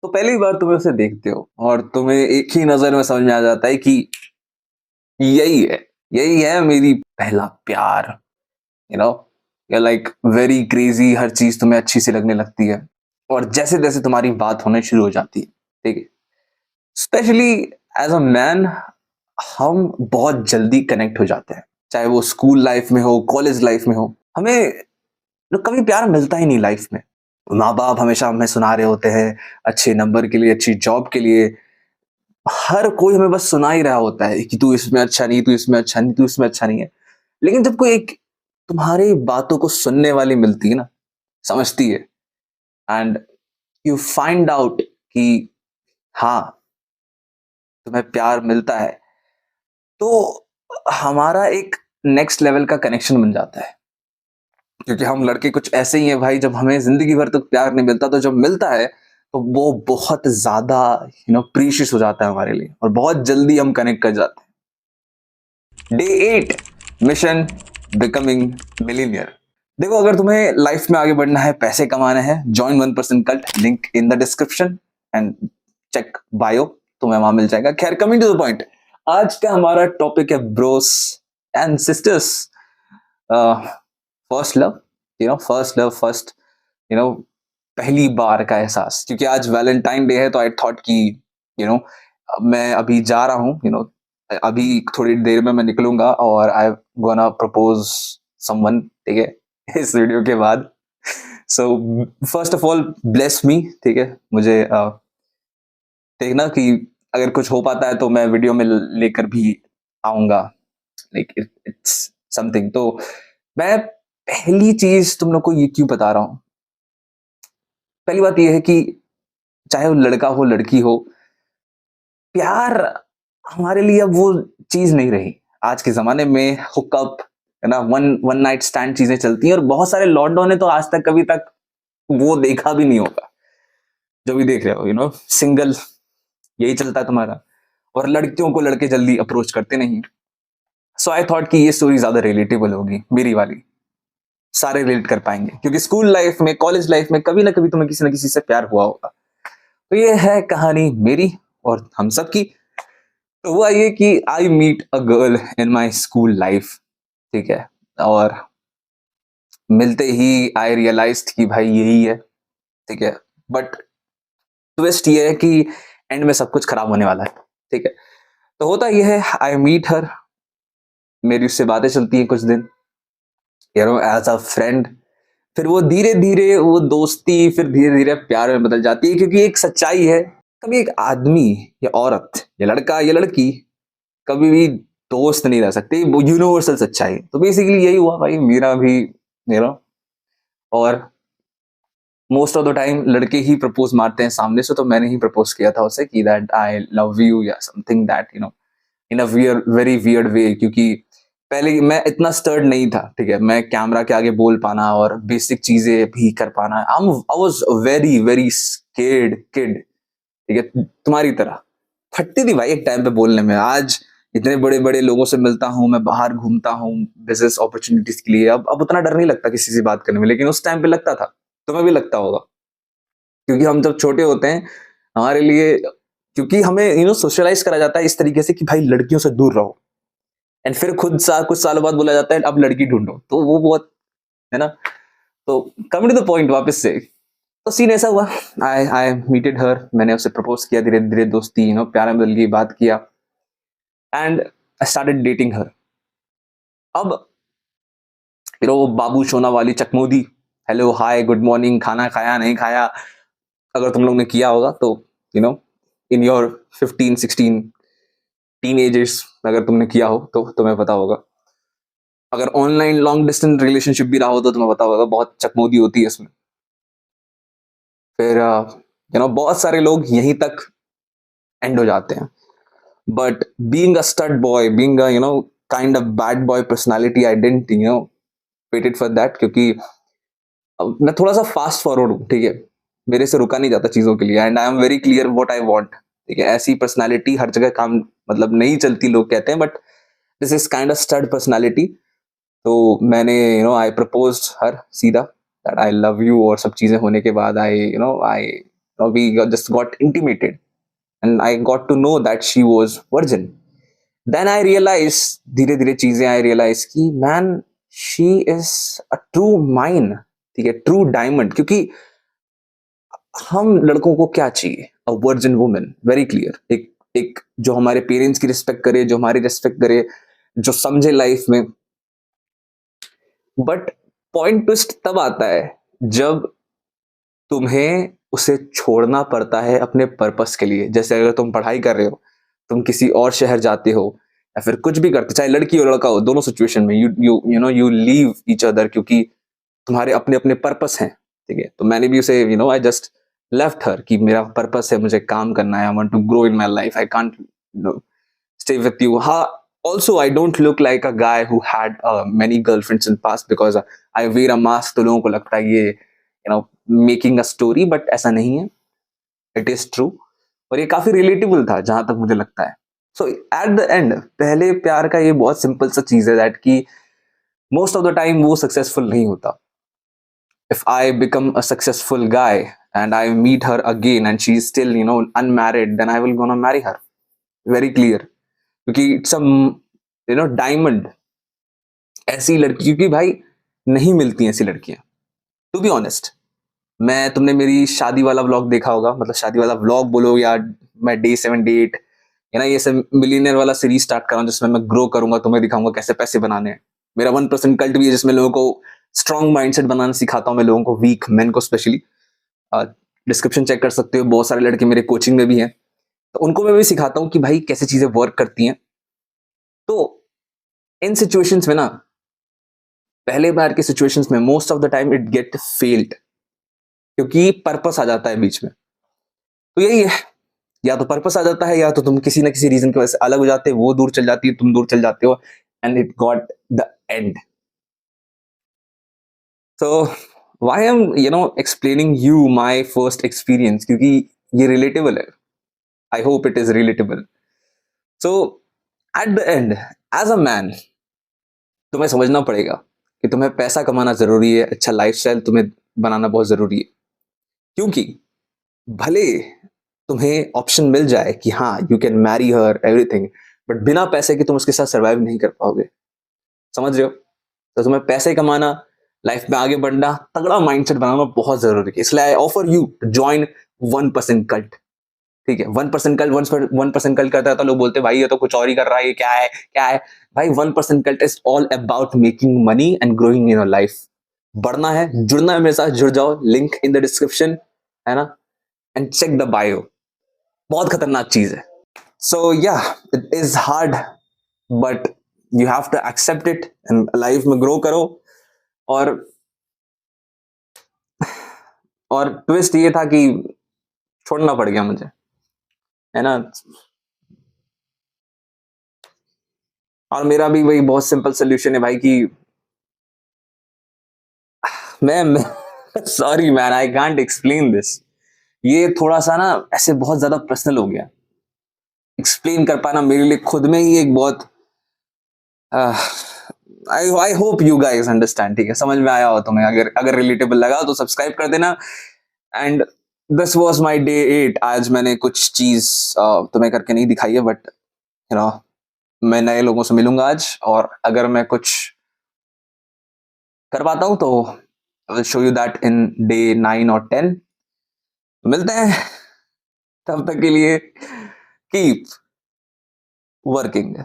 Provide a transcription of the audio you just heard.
तो पहली बार तुम उसे देखते हो और तुम्हें एक ही नजर में समझ में आ जाता है कि यही है, यही है मेरी पहला प्यार। You know, you like very crazy, हर चीज तुम्हें अच्छी सी लगने लगती है और जैसे जैसे तुम्हारी बात होने शुरू हो जाती है, ठीक है, स्पेशली एज अ मैन, हम बहुत जल्दी कनेक्ट हो जाते हैं। चाहे वो स्कूल लाइफ में हो, कॉलेज लाइफ में हो, हमें कभी प्यार मिलता ही नहीं लाइफ में। माँ बाप हमेशा हमें सुना रहे होते हैं अच्छे नंबर के लिए, अच्छी जॉब के लिए। हर कोई हमें बस सुना ही रहा होता है कि तू इसमें अच्छा नहीं, तू इसमें अच्छा नहीं, तू इसमें अच्छा नहीं है। लेकिन जब कोई एक तुम्हारी बातों को सुनने वाली मिलती है ना, समझती है, एंड यू फाइंड आउट कि हाँ, तुम्हें प्यार मिलता है, तो हमारा एक नेक्स्ट लेवल का कनेक्शन बन जाता है। क्योंकि हम लड़के कुछ ऐसे ही हैं भाई, जब हमें जिंदगी भर तक प्यार नहीं मिलता, तो जब मिलता है तो वो बहुत ज्यादा प्रीशियस हो जाता है हमारे लिए और बहुत जल्दी हम कनेक्ट कर जाते हैं। Day 8, mission becoming millionaire. देखो, अगर तुम्हें लाइफ में आगे बढ़ना है, पैसे कमाने हैं, join 1% cult, link in the description and check bio, तुम्हें वहां मिल जाएगा। खैर, कमिंग टू द पॉइंट, आज का हमारा टॉपिक है Bros and sisters, first love. First love, first you know पहली बार का एहसास। क्योंकि आज वैलेंटाइन डे है, तो आई थॉट कि यू नो मैं अभी जा रहा हूँ, अभी थोड़ी देर में मैं निकलूंगा और आई गोना प्रपोज समवन, ठीक है, इस वीडियो के बाद। So first of all, bless me, ठीक है, मुझे देखना कि अगर कुछ हो पाता है तो मैं वीडियो में लेकर भी आऊंगा। Like it's something. तो मैं पहली चीज तुम लोग को ये क्यों बता रहा हूं, पहली बात ये है कि चाहे वो लड़का हो लड़की हो, प्यार हमारे लिए अब वो चीज नहीं रही। आज के जमाने में हुकअप, है ना, वन वन नाइट स्टैंड चीजें चलती हैं और बहुत सारे लॉन्डो ने तो आज तक कभी तक वो देखा भी नहीं होगा जो भी देख रहे हो। सिंगल, यही चलता है तुम्हारा। और लड़कियों को लड़के जल्दी अप्रोच करते नहीं। सो आई थॉट कि ये स्टोरी ज्यादा रिलेटेबल होगी, मेरी वाली। सारे रिलेट कर पाएंगे क्योंकि स्कूल लाइफ में, कॉलेज लाइफ में कभी ना कभी तुम्हें किसी ना किसी से प्यार हुआ होगा। तो ये है कहानी मेरी और हम सब की। तो हुआ ये कि I meet a girl in my school life, ठीक है, और मिलते ही आई रियलाइज कि भाई यही है, ठीक है। बट ट्विस्ट ये है कि एंड में सब कुछ खराब होने वाला है, ठीक है। तो होता ये है, आई मीट हर, मेरी उससे बातें चलती हैं कुछ दिन, एज अ फ्रेंड। फिर वो धीरे धीरे वो दोस्ती फिर धीरे धीरे प्यार में बदल जाती है। क्योंकि एक सच्चाई है, कभी एक आदमी या औरत या लड़का या लड़की कभी भी दोस्त नहीं रह सकते, वो यूनिवर्सल सच्चाई। तो बेसिकली यही हुआ भाई मेरा भी, और मोस्ट ऑफ द टाइम लड़के ही प्रपोज मारते हैं सामने से। तो मैंने ही प्रपोज किया था उसे कि दैट आई लव यू या something that, in a very weird way. क्योंकि पहले मैं इतना स्टर्ड नहीं था, ठीक है, मैं कैमरा के आगे बोल पाना और बेसिक चीजें भी कर पाना, I was very very scared kid, ठीक है, तुम्हारी तरह। फटती थी भाई एक टाइम पे बोलने में। आज इतने बड़े बड़े लोगों से मिलता हूँ, मैं बाहर घूमता हूँ बिजनेस अपॉर्चुनिटीज के लिए, अब उतना डर नहीं लगता किसी से बात करने में, लेकिन उस टाइम पे लगता था। तुम्हें भी लगता होगा, क्योंकि हम जब छोटे होते हैं, हमारे लिए, क्योंकि हमें सोशलाइज करा जाता है इस तरीके से कि भाई लड़कियों से दूर रहो, एंड फिर खुद कुछ सालों बाद बोला जाता है अब लड़की ढूंढो। तो वो बहुत, है ना। तो कमिंग टू द पॉइंट वापस से, तो सीन ऐसा हुआ, आई आई मीटेड हर, मैंने उसे प्रपोज किया, धीरे धीरे दोस्ती प्यार में बदल गई, बात किया, एंड आई स्टार्टेड डेटिंग हर। अब बाबू सोना वाली चकमोदी, हेलो हाय गुड मॉर्निंग, खाना खाया नहीं खाया, अगर तुम लोग ने किया होगा तो you know in your 15-16 tin agers, अगर तुमने किया हो तो तुम्हें पता होगा। अगर ऑनलाइन लॉन्ग डिस्टेंस रिलेशनशिप भी रहा हो तो तुम्हें पता होगा, बहुत चकमोदी होती है इसमें। फिर बहुत सारे लोग यहीं तक एंड हो जाते हैं। But being a stud boy, being a kind of bad boy personality, I didn't waited for that. क्योंकि मैं थोड़ा सा फास्ट फॉरवर्ड हूँ, ठीक है, मेरे से रुका नहीं जाता चीजों के लिए, and I am very clear what I want, ठीक है। ऐसी पर्सनालिटी हर जगह काम मतलब नहीं चलती, लोग कहते हैं, but this is kind of stud personality. तो मैंने आई प्रपोज्ड हर सीधा दैट आई लव यू, और सब चीजें होने के बाद आई we just got intimated and I got to know that she was virgin. Then I realized, धीरे धीरे चीजें I realized कि man, she is a true mine, ठीक है, true diamond. क्योंकि हम लड़कों को क्या चाहिए? A virgin woman, very clear. एक एक जो हमारे पेरेंट्स की रिस्पेक्ट करे, जो हमारी रिस्पेक्ट करे, जो समझे लाइफ में. बट पॉइंट ट्विस्ट तब आता है जब तुम्हें उसे छोड़ना पड़ता है अपने पर्पस के लिए. जैसे अगर तुम पढ़ाई कर रहे हो, तुम किसी और शहर जाते हो, या फिर कुछ भी करते, चाहे लड़की हो लड़का हो, दोनों सिचुएशन में यू लीव ईच अदर, क्योंकि तुम्हारे अपने अपने पर्पस हैं. ठीक है, तो मैंने भी उसे आई जस्ट लेफ्ट हर कि मेरा पर्पस है, मुझे काम करना है, I want to grow in my life, I can't stay with you. Also, I don't look like a guy who had many girlfriends in past because I wear a mask. तो लोगों को लगता है ये making a story, but ऐसा नहीं है. It is true. और ये काफी relatable था जहां तक मुझे लगता है. So at the end, पहले प्यार का ये बहुत सिंपल सा चीज है that कि most of the time वो successful नहीं होता. If I become a successful guy and I meet her again and she's still unmarried, then I will gonna marry her. Very clear. क्योंकि इट्स डायमंड. ऐसी लड़की, क्योंकि भाई नहीं मिलती ऐसी लड़कियां. टू बी ऑनेस्ट, तुमने मेरी शादी वाला व्लॉग देखा होगा, मतलब शादी वाला व्लॉग बोलो या मैं डे 7 डे 8 ये सब मिलियनर वाला सीरीज स्टार्ट कर रहा हूँ जिसमें मैं ग्रो करूंगा, तुम्हें दिखाऊंगा कैसे पैसे बनाने हैं. मेरा 1% कल्ट भी है जिसमें लोगों को स्ट्रॉन्ग माइंडसेट बनाना सिखाता हूँ मैं, लोगों को, वीक मेन को स्पेशली. डिस्क्रिप्शन चेक कर सकते हो, बहुत सारे लड़के मेरे कोचिंग में भी हैं, तो उनको मैं भी सिखाता हूँ कि भाई कैसे चीजें वर्क करती हैं. तो इन सिचुएशंस में ना, पहले बार के सिचुएशंस में most of the time it get failed, क्योंकि पर्पस आ जाता है बीच में. तो यही है, या तो पर्पस आ जाता है या तो तुम किसी ना किसी रीजन की वजह से अलग हो जाते हो, वो दूर चल जाती है, तुम दूर चल जाते हो, and it got the end. So why I am explaining you my first experience, क्योंकि ये रिलेटेबल है. I hope it is relatable. So at the end, as a man, तुम्हें समझना पड़ेगा कि तुम्हें पैसा कमाना जरूरी है, अच्छा लाइफस्टाइल तुम्हें बनाना बहुत जरूरी है. क्योंकि भले तुम्हें ऑप्शन मिल जाए कि हाँ you can marry her everything, but बिना पैसे के तुम उसके साथ सर्वाइव नहीं कर पाओगे. समझ रहे हो? तो तुम्हें पैसे कमाना, लाइफ में आगे बढ़ना, तगड़ा माइंडसेट बनाना बहुत जरूरी है. इसलिए I offer you to join 1% cult. ठीक है, 1% कल्ट, 1% कल्ट करता है तो लोग बोलते हैं भाई ये तो कुछ और ही कर रहा है, ये क्या है क्या है. भाई 1% cult is all about making money and growing in your life. बढ़ना है, जुड़ना है मेरे साथ, जुड़ जाओ, लिंक इन द डिस्क्रिप्शन, है ना, एंड चेक द बायो. बहुत खतरनाक चीज है. So yeah, it is hard but you have to accept it and life में ग्रो करो. और ट्विस्ट ये था कि छोड़ना पड़ गया मुझे, है ना. और मेरा भी वही बहुत सिंपल सोल्यूशन है भाई कि मैं sorry man, I can't explain this. ये थोड़ा सा ना ऐसे बहुत ज्यादा पर्सनल हो गया. एक्सप्लेन कर पाना मेरे लिए खुद में ही एक बहुत, I hope you guys understand. ठीक है, समझ में आया हो तुम्हें. अगर रिलेटेबल लगा तो सब्सक्राइब कर देना. And this was my day 8. आज मैंने कुछ चीज तुम्हें करके नहीं दिखाई है, बट मैं नए लोगों से मिलूंगा आज, और अगर मैं कुछ कर पाता हूं तो I will show you that in day 9 और 10. मिलते हैं, तब तक के लिए कीप वर्किंग.